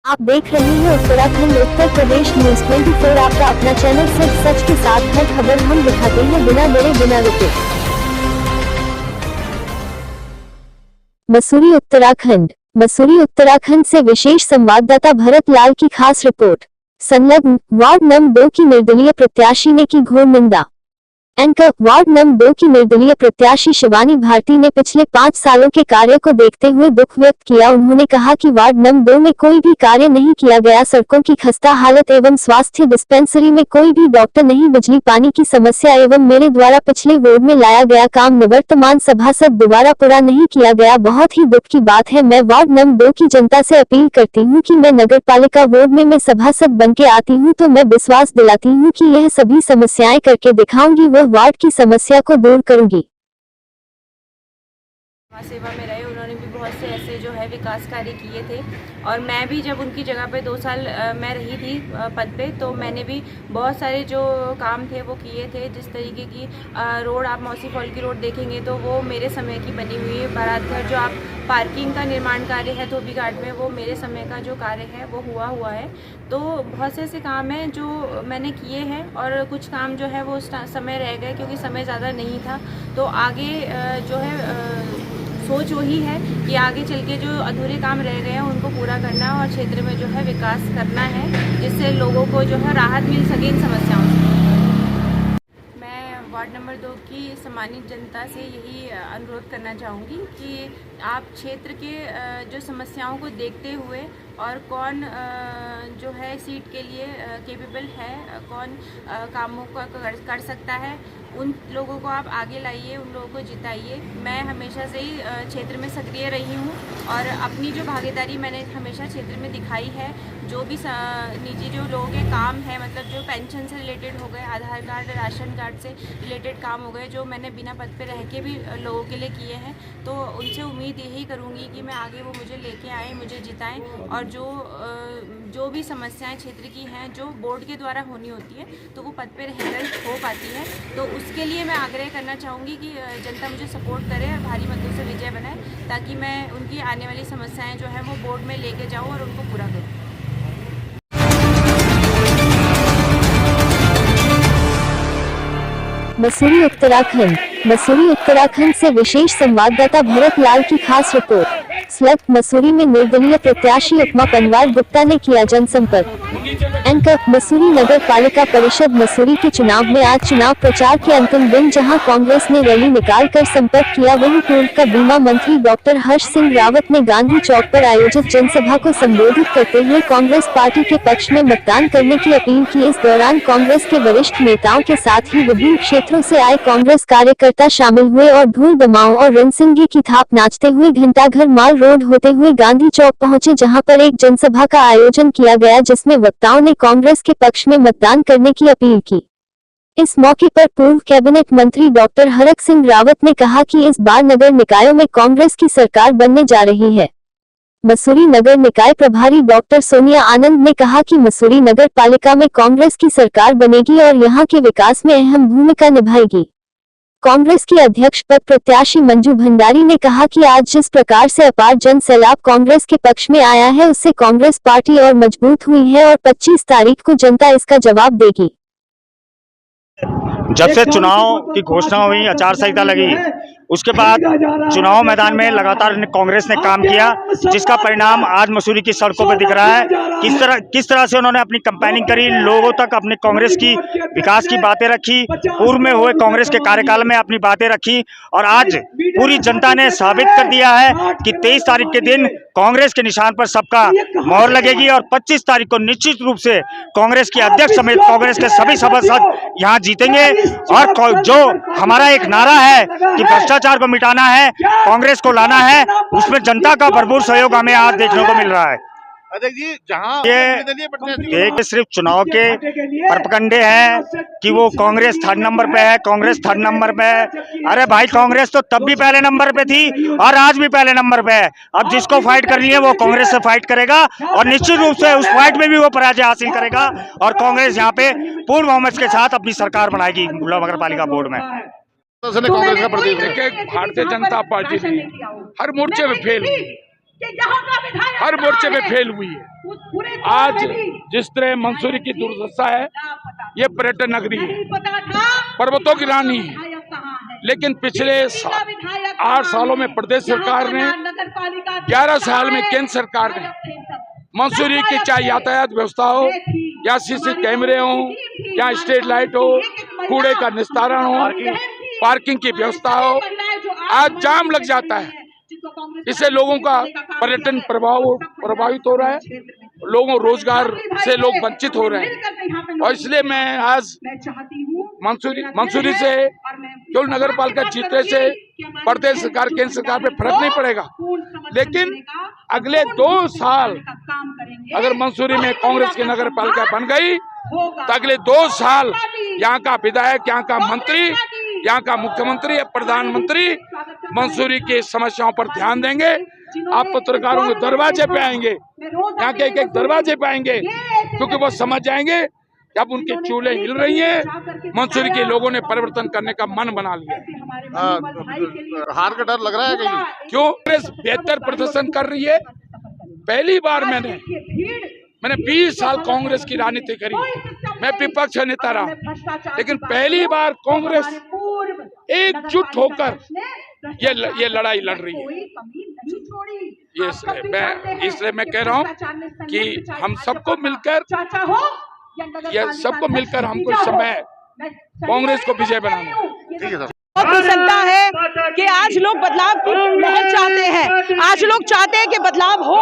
आप देख रहे हैं उत्तराखंड उत्तर प्रदेश न्यूज 24। आपका अपना चैनल सिर्फ सच के साथ है। खबर हम दिखाते हैं बिना डरे बिना रुके। मसूरी उत्तराखंड से विशेष संवाददाता भरत लाल की खास रिपोर्ट। संलग्न वार्ड नंबर 2 की निर्दलीय प्रत्याशी ने की घोर निंदा। एंकर वार्ड नंबर 2 की निर्दलीय प्रत्याशी शिवानी भारती ने पिछले 5 सालों के कार्य को देखते हुए दुख व्यक्त किया। उन्होंने कहा कि वार्ड नंबर 2 में कोई भी कार्य नहीं किया गया। सड़कों की खस्ता हालत एवं स्वास्थ्य डिस्पेंसरी में कोई भी डॉक्टर नहीं। बिजली पानी की समस्या एवं मेरे द्वारा पिछले वार्ड में लाया गया काम निवर्तमान सभासद द्वारा पूरा नहीं किया गया। बहुत ही दुख की बात है। मैं वार्ड नंबर 2 की जनता से अपील करती हूँ कि मैं नगर पालिका वार्ड में मैं सभासद बन के आती हूँ तो मैं विश्वास दिलाती हूँ कि यह सभी समस्याएं करके दिखाऊंगी, वह वार्ड की समस्या को दूर करूंगी। सेवा में रहे, उन्होंने भी बहुत से ऐसे जो है विकास कार्य किए थे और मैं भी जब उनकी जगह पे 2 साल मैं रही थी पद पे, तो मैंने भी बहुत सारे जो काम थे वो किए थे। जिस तरीके की रोड, आप मौसी फॉल की रोड देखेंगे तो वो मेरे समय की बनी हुई है। बारात घर जो आप पार्किंग का निर्माण कार्य है धोबी घाट में, वो मेरे समय का जो कार्य है वो हुआ है। तो बहुत से ऐसे काम हैं जो मैंने किए हैं और कुछ काम जो है वो उस समय रह गए क्योंकि समय ज़्यादा नहीं था। तो आगे जो है सोच वही है कि आगे चल के जो अधूरे काम रह गए हैं उनको पूरा करना है और क्षेत्र में जो है विकास करना है, जिससे लोगों को जो है राहत मिल सके इन समस्याओं से। मैं वार्ड नंबर 2 की सम्मानित जनता से यही अनुरोध करना चाहूँगी कि आप क्षेत्र के जो समस्याओं को देखते हुए और कौन जो है सीट के लिए कैपेबल है, कौन कामों को कर सकता है, उन लोगों को आप आगे लाइए, उन लोगों को जिताइए। मैं हमेशा से ही क्षेत्र में सक्रिय रही हूँ और अपनी जो भागीदारी मैंने हमेशा क्षेत्र में दिखाई है। जो भी निजी जो लोगों के काम है, मतलब जो पेंशन से रिलेटेड हो गए, आधार कार्ड, राशन कार्ड से रिलेटेड काम हो गए, जो मैंने बिना पद पे रह के भी लोगों के लिए किए हैं, तो उनसे उम्मीद यही करूँगी कि मैं आगे वो मुझे लेके आए, मुझे जिताएं और जो भी समस्याएं क्षेत्र की हैं जो बोर्ड के द्वारा होनी होती है तो वो पद पे रहकर हो पाती है। तो उसके लिए मैं आग्रह करना चाहूँगी कि जनता मुझे सपोर्ट करे और भारी मतों से विजय बनाए, ताकि मैं उनकी आने वाली समस्याएं जो है वो बोर्ड में लेके जाऊँ और उनको पूरा करूँ। मसूरी उत्तराखंड से विशेष संवाददाता भरत लाल की खास रिपोर्ट। मसूरी में निर्दलीय प्रत्याशी उपमा पनवार गुप्ता ने किया जनसंपर्क। एंकर मसूरी नगर पालिका परिषद मसूरी के चुनाव में आज चुनाव प्रचार के अंतिम दिन जहां कांग्रेस ने रैली निकालकर संपर्क किया, वहीं पूर्व का बीमा मंत्री डॉक्टर हर्ष सिंह रावत ने गांधी चौक पर आयोजित जनसभा को संबोधित करते हुए कांग्रेस पार्टी के पक्ष में मतदान करने की अपील की। इस दौरान कांग्रेस के वरिष्ठ नेताओं के साथ ही विभिन्न क्षेत्रों से आए कांग्रेस कार्यकर्ता शामिल हुए और ढोल दमाओं और रणसिंगी की थाप नाचते हुए घंटाघर माल रोड होते हुए गांधी चौक पहुंचे, जहां पर एक जनसभा का आयोजन किया गया जिसमें वक्ताओं ने कांग्रेस के पक्ष में मतदान करने की अपील की। इस मौके पर पूर्व कैबिनेट मंत्री डॉक्टर हरक सिंह रावत ने कहा कि इस बार नगर निकायों में कांग्रेस की सरकार बनने जा रही है। मसूरी नगर निकाय प्रभारी डॉक्टर सोनिया आनंद ने कहा कि मसूरी नगर पालिका में कांग्रेस की सरकार बनेगी और यहां के विकास में अहम भूमिका निभाएगी। कांग्रेस की अध्यक्ष पद प्रत्याशी मंजू भंडारी ने कहा कि आज जिस प्रकार से अपार जन सैलाब कांग्रेस के पक्ष में आया है, उससे कांग्रेस पार्टी और मजबूत हुई है और 25 तारीख को जनता इसका जवाब देगी। जब से चुनाव की घोषणा हुई, आचार संहिता लगी, उसके बाद चुनाव मैदान में लगातार कांग्रेस ने काम किया, जिसका परिणाम आज मसूरी की सड़कों पर दिख रहा है। किस तरह से उन्होंने अपनी कैंपेनिंग करी, लोगों तक अपनी कांग्रेस की विकास की बातें रखी, पूर्व में हुए कांग्रेस के कार्यकाल में अपनी बातें रखी और आज पूरी जनता ने साबित कर दिया है कि 23 तारीख के दिन कांग्रेस के निशान पर सबका मोहर लगेगी और 25 तारीख को निश्चित रूप से कांग्रेस के अध्यक्ष समेत कांग्रेस के सभी सभासद यहाँ जीतेंगे। और जो हमारा एक नारा है कि भ्रष्टाचार को मिटाना है, कांग्रेस को लाना है, उसमें जनता का भरपूर सहयोग हमें आज देखने को मिल रहा है। अध्यक्ष जी, जहां ये सिर्फ चुनाव के परपकंडे हैं कि वो कांग्रेस 3rd नंबर पे है, कांग्रेस 3rd नंबर पे है। अरे भाई, कांग्रेस तो तब भी पहले नंबर पे थी और आज भी पहले नंबर पे है। अब जिसको फाइट करनी है वो कांग्रेस से फाइट करेगा और निश्चित रूप से उस फाइट में भी वो पराजय हासिल करेगा और कांग्रेस यहाँ पे पूर्ण बहुमत के साथ अपनी सरकार बनाएगी नगर पालिका बोर्ड में। कांग्रेस का प्रतीक भारतीय जनता पार्टी भी हर मोर्चे में फेल हुई। हर मोर्चे पे फेल हुई है। आज जिस तरह मंसूरी की दुर्दशा है, ये पर्यटन नगरी है, पर्वतों की रानी है, लेकिन पिछले 8 सालों में प्रदेश सरकार ने, 11 साल में केंद्र सरकार ने मंसूरी की चाहे यातायात व्यवस्था हो, या सीसी कैमरे हो, या स्ट्रीट लाइट हो, कूड़े का निस्तारण हो, पार्किंग की व्यवस्था हो, आज जाम लग जाता है। इससे लोगों का पर्यटन प्रभावित हो रहा है, लोगों रोजगार से लोग वंचित हो रहे हैं। और इसलिए मैं आज मंसूरी से केवल नगर पालिका जीतने से प्रदेश सरकार केंद्र सरकार पे फर्क नहीं पड़ेगा, लेकिन अगले 2 साल अगर मंसूरी में कांग्रेस की नगर पालिका बन गई तो अगले 2 साल यहाँ का विधायक, यहाँ का मंत्री, यहाँ का मुख्यमंत्री या प्रधानमंत्री मंसूरी की समस्याओं पर ध्यान देंगे। आप पत्रकारों के दरवाजे पे आएंगे, यहाँ के एक दरवाजे पे आएंगे, क्योंकि वो समझ जाएंगे कि अब उनके चूल्हे हिल रही हैं। मंसूरी के लोगों ने परिवर्तन करने का मन बना लिया। हार का डर लग रहा है कहीं? क्यों? कांग्रेस बेहतर प्रदर्शन कर रही है। पहली बार मैंने 20 साल कांग्रेस की राजनीति करी, मैं विपक्ष नेता रहा, लेकिन पहली बार कांग्रेस एकजुट होकर ये लड़ाई लड़ रही है। इसलिए मैं कह रहा हूँ कि हम सबको मिलकर हमको समय कांग्रेस को विजय बनाना है। ठीक है सर। बहुत प्रसन्नता है कि आज लोग बदलाव की लहर चाहते हैं। आज लोग चाहते हैं कि बदलाव हो,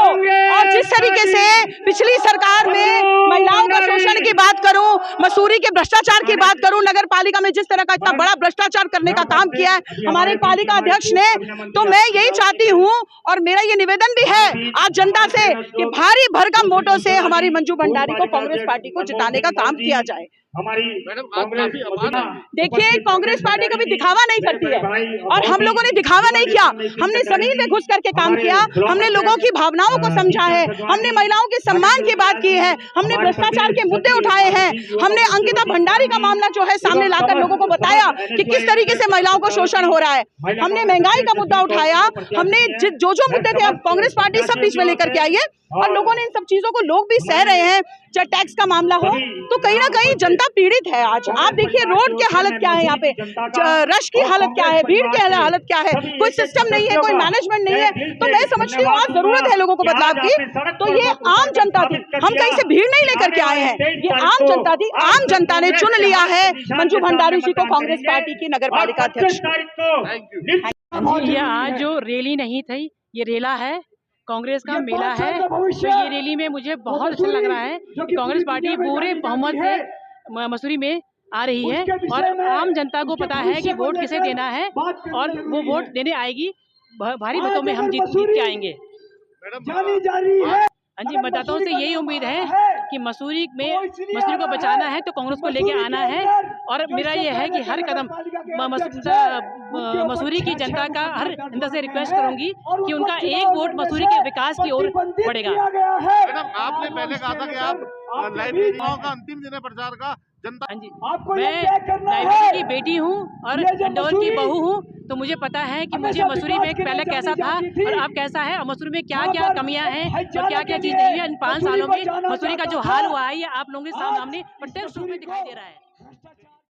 और जिस तरीके से पिछली सरकार में महिलाओं का शोषण की बात करूं, मसूरी के भ्रष्टाचार की बात करूं, नगर पालिका में जिस तरह का इतना बड़ा भ्रष्टाचार करने का काम किया है हमारे पालिका अध्यक्ष ने, तो मैं यही चाहती हूं और मेरा ये निवेदन भी है आज जनता से कि भारी भरकम वोटों से हमारी मंजू भंडारी को कांग्रेस पार्टी को जिताने का काम किया जाए। देखिए, कांग्रेस पार्टी कभी दिखावा नहीं करती है, और हम लोगों ने दिखावा नहीं किया। हमने जमीन में घुस करके काम किया, हमने लोगों की भावनाओं को समझा है, हमने महिलाओं के सम्मान की बात की है, हमने भ्रष्टाचार के मुद्दे उठाए हैं, हमने अंकिता भंडारी का मामला जो है सामने लाकर लोगों को बताया कि किस तरीके से महिलाओं को शोषण हो रहा है, हमने महंगाई का मुद्दा उठाया, हमने जो मुद्दे थे कांग्रेस पार्टी सब बीच में लेकर के आई है, और लोगों ने इन सब चीजों को लोग भी सह रहे हैं। चाहे टैक्स का मामला हो, तो कहीं ना कहीं जनता पीड़ित है। आज आप देखिए रोड की हालत क्या है, यहाँ पे रश की हालत क्या है, भीड़ की हालत क्या है, कोई सिस्टम नहीं है, कोई मैनेजमेंट नहीं है। तो मैं समझती हूँ आज जरूरत है लोगों को बदलाव की। तो ये आम जनता थी, हम कहीं से भीड़ नहीं लेकर के आए हैं, ये आम जनता थी, आम जनता ने चुन लिया है मंजू भंडारी जी को कांग्रेस पार्टी की नगर पालिका अध्यक्ष। ये आज जो रैली नहीं थी, ये रेला है, कांग्रेस का मेला है। तो ये रैली में मुझे बहुत अच्छा लग रहा है कि कांग्रेस पार्टी पूरे बहुमत से मसूरी में आ रही है, और आम जनता को पता है कि वोट किसे देना है, और वो वोट देने आएगी। भारी मतों में हम जीत के आएंगे। हाँ जी, मतदाताओं से यही उम्मीद है कि मसूरी को बचाना है तो कांग्रेस को लेके आना है। और मेरा ये है कि हर कदम मसूरी की जनता का हर जनता से रिक्वेस्ट करूंगी कि उनका एक वोट मसूरी के विकास की ओर बढ़ेगा। मैडम, आपने पहले कहा था कि आप लाइब्रेरी का अंतिम दिन है प्रचार का, जनता। हाँ जी, मैं लाइब्रेरी की बेटी हूँ और इंदौर की बहू हूँ, तो मुझे पता है कि मुझे मसूरी में पहले कैसा था और अब कैसा है, और मसूरी में क्या क्या कमियां हैं और क्या क्या चीज़ नहीं है। इन 5 सालों में मसूरी का जो हाल हुआ है ये आप लोगों के सामने प्रत्यक्ष रूप में दिखाई दे रहा है।